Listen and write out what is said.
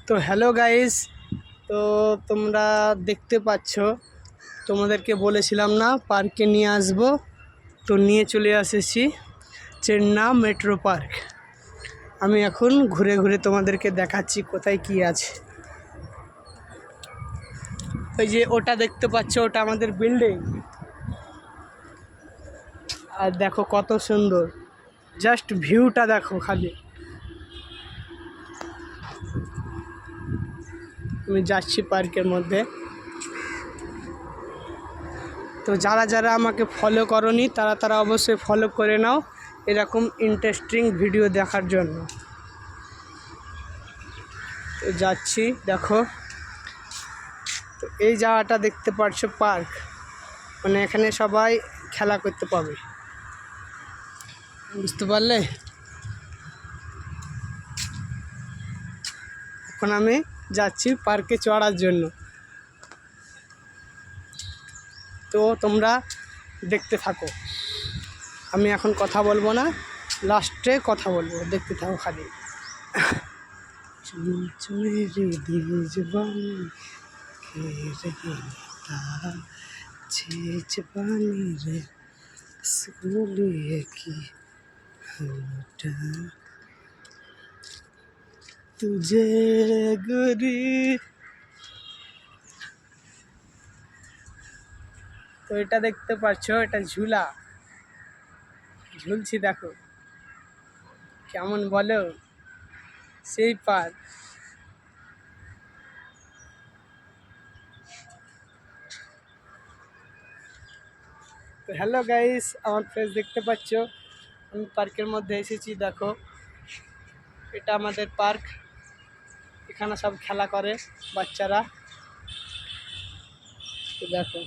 তো hello guys, তো তোমরা দেখতে পাচ্ছ, তোমাদেরকে বলেছিলাম না পার্কে নিয়ে আসবো, তো নিয়ে চলে এসেছি চেন্নাই মেট্রো পার্ক। আমি এখন ঘুরে ঘুরে তোমাদেরকে দেখাচ্ছি কোথায় কি আছে। ওই যে ওটা দেখতে পাচ্ছ, ওটা আমাদের বিল্ডিং, আর দেখো কত সুন্দর, জাস্ট ভিউটা দেখো খালি। আমি যাচ্ছি পার্কের মধ্যে। তো যারা যারা আমাকে ফলো করনি তারা অবশ্যই ফলো করে নাও এরকম ইন্টারেস্টিং ভিডিও দেখার জন্য। তো যাচ্ছি, দেখো। তো এই জায়গাটা দেখতে পাচ্ছ পার্ক, মানে এখানে সবাই খেলা করতে পাবে, বুঝতে পারলে? এখন আমি যাচ্ছি পার্কে চড়ার জন্য। তো তোমরা দেখতে থাকো, আমি এখন কথা বলবো না, লাস্টে কথা বলবো, দেখতে থাকো খালি। तुझे गोरी। তো এটা দেখতে পাচ্ছ, এটা ঝুলা, ঝুলছি দেখো কেমন বলো, সেই পার্ক। তো হ্যালো গাইস, আমার ফেস দেখতে পাচ্ছ, আমি পার্কের মধ্যে এসেছি। দেখো এটা আমাদের পার্ক, এখানে সব খেলা করে বাচ্চারা। তো দেখো